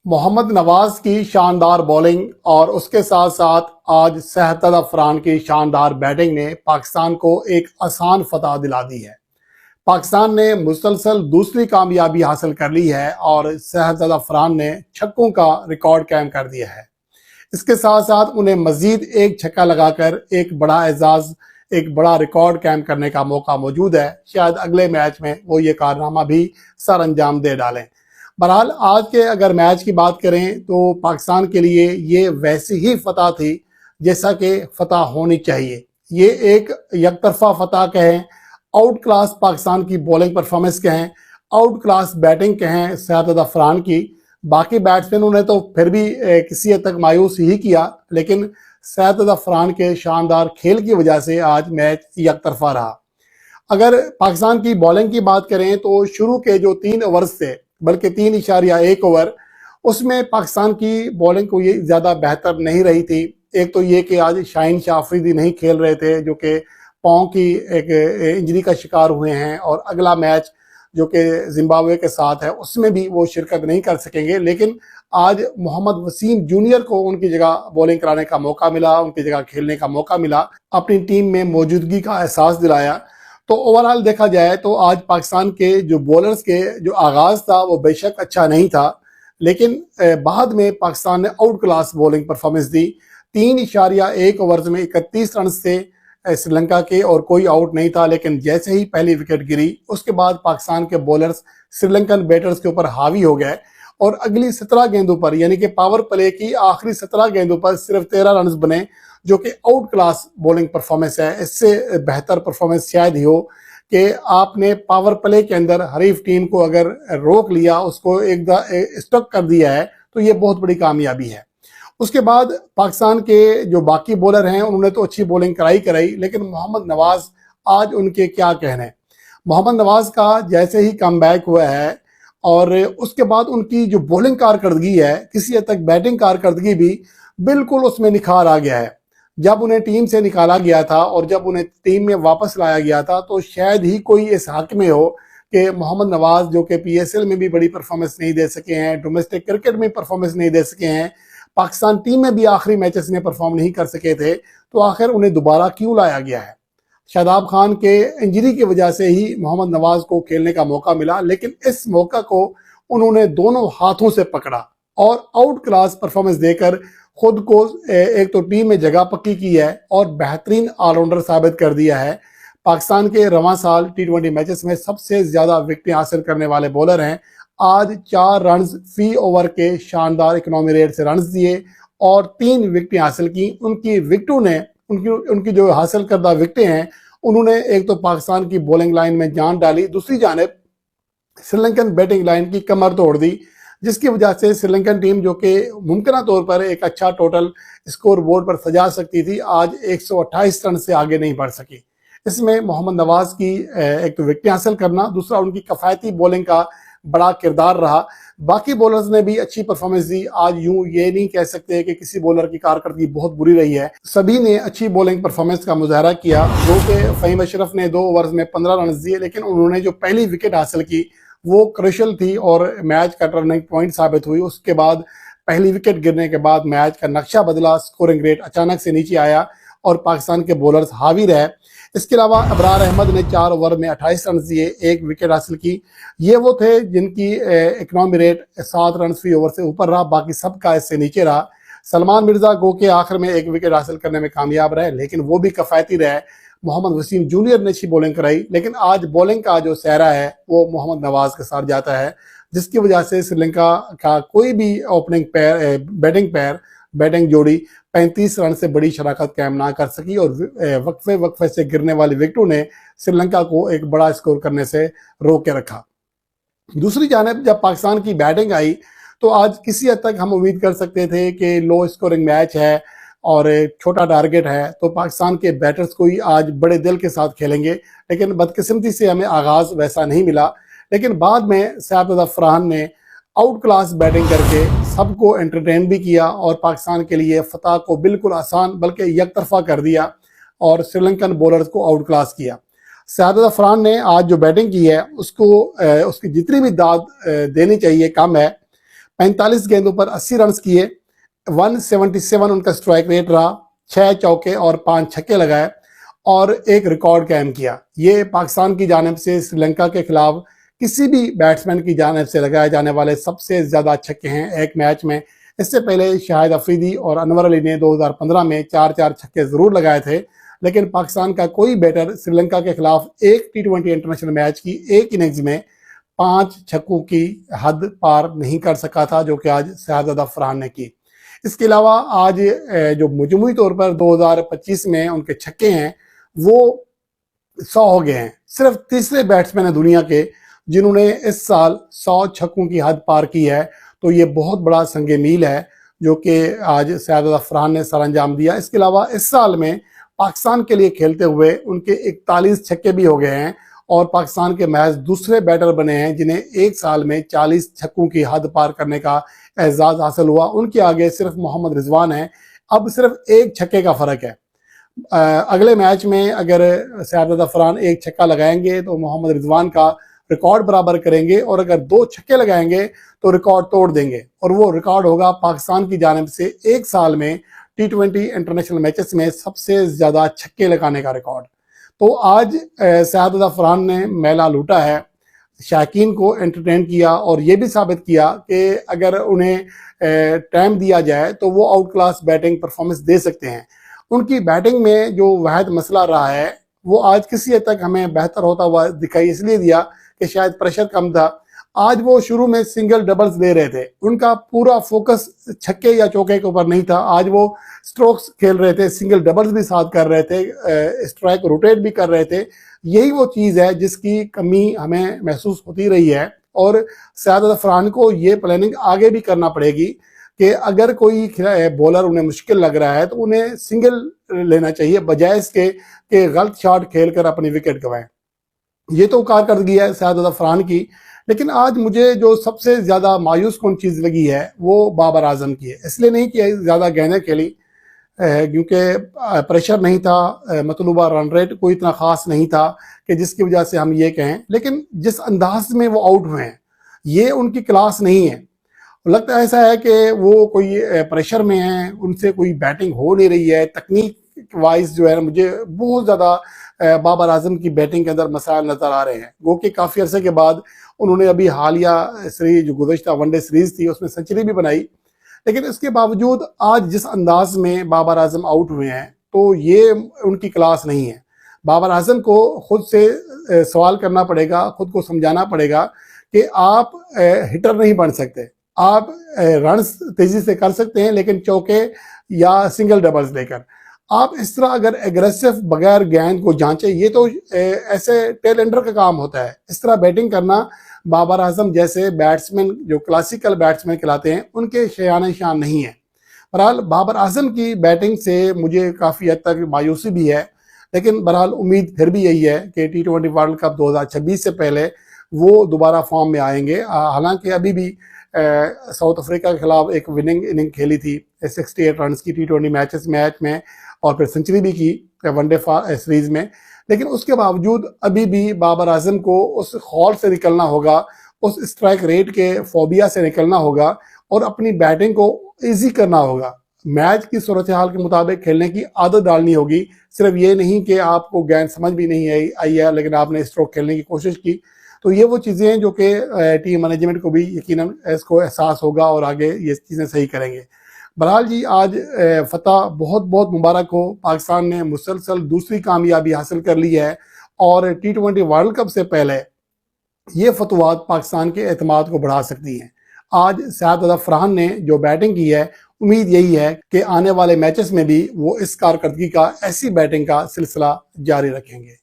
मोहम्मद नवाज की शानदार बॉलिंग और उसके साथ साथ आज सहतद अफरान की शानदार बैटिंग ने पाकिस्तान को एक आसान फतह दिला दी है। पाकिस्तान ने मुसलसल दूसरी कामयाबी हासिल कर ली है और सहतद अफरान ने छक्कों का रिकॉर्ड कायम कर दिया है। इसके साथ साथ उन्हें मजीद एक छक्का लगाकर एक बड़ा एजाज, एक बड़ा रिकॉर्ड कायम करने का मौका मौजूद है। शायद अगले मैच में वो ये कारनामा भी सर अंजाम दे डालें। बहरहाल आज के अगर मैच की बात करें तो पाकिस्तान के लिए ये वैसी ही फतह थी जैसा कि फतह होनी चाहिए। ये एक यकतरफा फतह कहें, आउट क्लास पाकिस्तान की बॉलिंग परफॉर्मेंस कहें, आउट क्लास बैटिंग कहें सहतद अफरान की। बाकी बैट्समैनों ने तो फिर भी किसी हद तक मायूस ही किया, लेकिन सहतद अफरान के शानदार खेल की वजह से आज मैच यकतरफा रहा। अगर पाकिस्तान की बॉलिंग की बात करें तो शुरू के जो 3 ओवर्स थे, बल्कि 3.1 ओवर, उसमें पाकिस्तान की बॉलिंग को ये ज़्यादा बेहतर नहीं रही थी। एक तो ये कि आज शाहीन शाह अफरीदी नहीं खेल रहे थे, जो कि पाँव की एक इंजरी का शिकार हुए हैं, और अगला मैच जो कि जिम्बाब्वे के साथ है उसमें भी वो शिरकत नहीं कर सकेंगे। लेकिन आज मोहम्मद वसीम जूनियर को उनकी जगह बॉलिंग कराने का मौका मिला, उनकी जगह खेलने का मौका मिला, अपनी टीम में मौजूदगी का एहसास दिलाया। तो ओवरऑल देखा जाए तो आज पाकिस्तान के जो बॉलर्स के जो आगाज था वो बेशक अच्छा नहीं था, लेकिन बाद में पाकिस्तान ने आउट क्लास बॉलिंग परफॉर्मेंस दी। 3.1 ओवर्स में 31 रन से श्रीलंका के और कोई आउट नहीं था, लेकिन जैसे ही पहली विकेट गिरी उसके बाद पाकिस्तान के बॉलर्स श्रीलंकन बैटर्स के ऊपर हावी हो गए और अगली 17 गेंदों पर, यानी कि पावर प्ले की आखिरी 17 गेंदों पर सिर्फ 13 रन बने, जो कि आउट क्लास बॉलिंग परफॉर्मेंस है। इससे बेहतर परफॉर्मेंस शायद ही हो कि आपने पावर प्ले के अंदर हरीफ टीम को अगर रोक लिया, उसको एक स्टक कर दिया है, तो ये बहुत बड़ी कामयाबी है। उसके बाद पाकिस्तान के जो बाकी बॉलर हैं उन्होंने तो अच्छी बॉलिंग कराई, लेकिन मोहम्मद नवाज, आज उनके क्या कहने। मोहम्मद नवाज का जैसे ही कम बैक हुआ है और उसके बाद उनकी जो बॉलिंग कारकर्दगी है, किसी हद तक बैटिंग कारकर्दगी भी बिल्कुल उसमें निखार आ गया है। जब उन्हें टीम से निकाला गया था और जब उन्हें टीम में वापस लाया गया था तो शायद ही कोई इस हक में हो कि मोहम्मद नवाज, जो कि PSL में भी बड़ी परफॉर्मेंस नहीं दे सके हैं, डोमेस्टिक क्रिकेट में परफॉर्मेंस नहीं दे सके हैं, पाकिस्तान टीम में भी आखिरी मैचेस में परफॉर्म नहीं कर सके थे, तो आखिर उन्हें दोबारा क्यों लाया गया है। शादाब खान के इंजरी की वजह से ही मोहम्मद नवाज को खेलने का मौका मिला, लेकिन इस मौका को उन्होंने दोनों हाथों से पकड़ा और आउट क्लास परफॉर्मेंस देकर खुद को एक तो टीम में जगह पक्की की है और बेहतरीन ऑलराउंडर साबित कर दिया है। पाकिस्तान के रवां साल T20 मैचेस में सबसे ज्यादा विकेटें हासिल करने वाले बॉलर हैं। आज 4 रन फी ओवर के शानदार इकोनॉमी रेट से रन दिए और 3 विकेटें हासिल की। उनकी विकेटों ने उनकी जो हासिल करदा विकेटें हैं, उन्होंने एक तो पाकिस्तान की बॉलिंग लाइन में जान डाली, दूसरी जानिब श्रीलंकन बैटिंग लाइन की कमर तोड़ दी, जिसकी वजह से श्रीलंकन टीम, जो कि मुमकिन तौर पर एक अच्छा टोटल स्कोर बोर्ड पर सजा सकती थी, आज 128 रन से आगे नहीं बढ़ सकी। इसमें मोहम्मद नवाज की एक तो विकेटें हासिल करना, दूसरा उनकी कफायती बॉलिंग का बड़ा किरदार रहा। बाकी बॉलर्स ने भी अच्छी परफॉर्मेंस दी। आज यूं ये नहीं कह सकते कि किसी बॉलर की कारकर्दगी बहुत बुरी रही है, सभी ने अच्छी बॉलिंग परफॉर्मेंस का मुजाहरा किया। जो कि फ़हीम अशरफ ने 2 ओवर्स में 15 रन दिए, लेकिन उन्होंने जो पहली विकेट हासिल की वो क्रुशियल थी और मैच का टर्निंग पॉइंट साबित हुई। उसके बाद पहली विकेट गिरने के बाद मैच का नक्शा बदला, स्कोरिंग रेट अचानक से नीचे आया और पाकिस्तान के बॉलर्स हावी रहे। इसके अलावा अबरार अहमद ने 4 ओवर में 28 रन दिए, 1 विकेट हासिल की। ये वो थे जिनकी इकोनॉमी रेट 7 रन फी ओवर से ऊपर रहा, बाकी सबका इससे नीचे रहा। सलमान मिर्जा गो के आखिर में 1 विकेट हासिल करने में कामयाब रहे, लेकिन वो भी कफायती रहे। मोहम्मद वसीम जूनियर ने अच्छी बॉलिंग कराई, लेकिन आज बॉलिंग का जो सहरा है वो मोहम्मद नवाज के साथ जाता है, जिसकी वजह से श्रीलंका का कोई भी ओपनिंग बैटिंग जोड़ी 35 रन से बड़ी शराकत कायम ना कर सकी और वक्फे से गिरने वाली विकेटों ने श्रीलंका को एक बड़ा स्कोर करने से रोक के रखा। दूसरी जानिब जब पाकिस्तान की बैटिंग आई तो आज किसी हद तक हम उम्मीद कर सकते थे कि लो स्कोरिंग मैच है और छोटा टारगेट है, तो पाकिस्तान के बैटर्स को ही आज बड़े दिल के साथ खेलेंगे, लेकिन बदकिस्मती से हमें आगाज वैसा नहीं मिला। लेकिन बाद में सहतद अफरान ने आउट क्लास बैटिंग करके सबको एंटरटेन भी किया और पाकिस्तान के लिए फतह को बिल्कुल आसान बल्कि यकतरफा कर दिया और श्रीलंकन बॉलर्स को आउट क्लास किया। सहतद अफरान ने आज जो बैटिंग की है उसको उसकी जितनी भी दाद देनी चाहिए कम है। 45 गेंदों पर 80 रन किए, 177 उनका स्ट्राइक रेट रहा, 6 चौके और 5 छक्के लगाए और एक रिकॉर्ड कायम किया। ये पाकिस्तान की जानिब से श्रीलंका के खिलाफ किसी भी बैट्समैन की जानिब से लगाए जाने वाले सबसे ज्यादा छक्के हैं एक मैच में। इससे पहले शाहिद अफरीदी और अनवर अली ने 2015 में 4-4 छक्के जरूर लगाए थे, लेकिन पाकिस्तान का कोई बैटर श्रीलंका के खिलाफ एक T20 इंटरनेशनल मैच की एक इनिंग्स में 5 छक्कों की हद पार नहीं कर सका था, जो कि आज शहजादा फरहान ने की। इसके अलावा आज जो मजमूई तौर पर 2025 में उनके छक्के हैं वो 100 हो गए हैं। सिर्फ तीसरे बैट्समैन है दुनिया के जिन्होंने इस साल 100 छक्कों की हद पार की है, तो ये बहुत बड़ा संगे मील है जो कि आज शहजादा फरहान ने सर अंजाम दिया। इसके अलावा इस साल में पाकिस्तान के लिए खेलते हुए उनके 41 छक्के भी हो गए हैं और पाकिस्तान के महज दूसरे बैटर बने हैं जिन्हें एक साल में 40 छक्कों की हद पार करने का एजाज हासिल हुआ। उनके आगे सिर्फ मोहम्मद रिजवान है। अब सिर्फ एक छक्के का फर्क है। अगले मैच में अगर शहजादा फरहान एक छक्का लगाएंगे तो मोहम्मद रिजवान का रिकॉर्ड बराबर करेंगे और अगर 2 छक्के लगाएंगे तो रिकॉर्ड तोड़ देंगे और वो रिकॉर्ड होगा पाकिस्तान की जानिब से एक साल में T20 इंटरनेशनल मैचेस में सबसे ज्यादा छक्के लगाने का रिकॉर्ड। तो आज शहजादा फरहान ने मेला लूटा है, शायकीन को एंटरटेन किया और ये भी साबित किया कि अगर उन्हें टाइम दिया जाए तो वो आउट क्लास बैटिंग परफॉर्मेंस दे सकते हैं। उनकी बैटिंग में जो वाहिद मसला रहा है वो आज किसी हद तक हमें बेहतर होता हुआ दिखाई इसलिए दिया कि शायद प्रेशर कम था। आज वो शुरू में सिंगल डबल्स दे रहे थे, उनका पूरा फोकस छक्के या चौके के ऊपर नहीं था। आज वो स्ट्रोक्स खेल रहे थे, सिंगल डबल्स भी साथ कर रहे थे, स्ट्राइक रोटेट भी कर रहे थे। यही वो चीज है जिसकी कमी हमें महसूस होती रही है और शहजादा फरहान को ये प्लानिंग आगे भी करना पड़ेगी कि अगर कोई बॉलर उन्हें मुश्किल लग रहा है तो उन्हें सिंगल लेना चाहिए बजाय इसके कि गलत शॉट खेलकर अपनी विकेट गंवाएं। ये तो कारकर्दगी है शहजादा फरहान की। लेकिन आज मुझे जो सबसे ज्यादा मायूस कौन चीज लगी है वो बाबर आजम की है। इसलिए नहीं कि ज्यादा गेंदें खेली क्योंकि प्रेशर नहीं था, मतलूबा रन रेट कोई इतना खास नहीं था कि जिसकी वजह से हम ये कहें, लेकिन जिस अंदाज में वो आउट हुए हैं ये उनकी क्लास नहीं है। लगता ऐसा है कि वो कोई प्रेशर में है, उनसे कोई बैटिंग हो नहीं रही है। तकनीक वाइज जो है मुझे बहुत ज्यादा बाबर आजम की बैटिंग के अंदर मसाइल नजर आ रहे हैं। वो कि काफी अरसे के बाद उन्होंने अभी हालिया सीरीज जो गुज़श्ता वनडे सीरीज थी उसमें सेंचुरी भी बनाई, लेकिन इसके बावजूद आज जिस अंदाज में बाबर आजम आउट हुए हैं तो ये उनकी क्लास नहीं है। बाबर आजम को खुद से सवाल करना पड़ेगा, खुद को समझाना पड़ेगा कि आप हिटर नहीं बन सकते। आप रन तेजी से कर सकते हैं लेकिन चौके या सिंगल डबल्स लेकर आप इस तरह अगर एग्रेसिव बगैर गेंद को जांचे, ये तो ऐसे टेल एंडर का काम होता है। इस तरह बैटिंग करना बाबर आजम जैसे बैट्समैन जो क्लासिकल बैट्समैन कहलाते हैं उनके शान शान नहीं है। बहरहाल बाबर आजम की बैटिंग से मुझे काफ़ी हद तक मायूसी भी है, लेकिन बहरहाल उम्मीद फिर भी यही है कि T20 वर्ल्ड कप 2026 से पहले वो दोबारा फॉर्म में आएंगे। हालांकि अभी भी साउथ अफ्रीका के खिलाफ एक विनिंग इनिंग खेली थी 68 रन की T20 मैच में और फिर सेंचुरी भी की वनडे सीरीज में, लेकिन उसके बावजूद अभी भी बाबर आजम को उस खौल से निकलना होगा, उस स्ट्राइक रेट के फोबिया से निकलना होगा और अपनी बैटिंग को इजी करना होगा। मैच की सूरत हाल के मुताबिक खेलने की आदत डालनी होगी। सिर्फ ये नहीं कि आपको गेंद समझ भी नहीं आई है लेकिन आपने स्ट्रोक खेलने की कोशिश की। तो ये वो चीज़ें हैं जो कि टीम मैनेजमेंट को भी यकीनन इसको एहसास होगा और आगे ये चीज़ें सही करेंगे। बहरहाल जी आज फतह बहुत बहुत मुबारक हो। पाकिस्तान ने मुसलसल दूसरी कामयाबी हासिल कर ली है और T20 वर्ल्ड कप से पहले ये फतवात पाकिस्तान के एतमाद को बढ़ा सकती हैं। आज शहजादा फरहान ने जो बैटिंग की है, उम्मीद यही है कि आने वाले मैचेस में भी वो इस कारकर्दगी का ऐसी बैटिंग का सिलसिला जारी रखेंगे।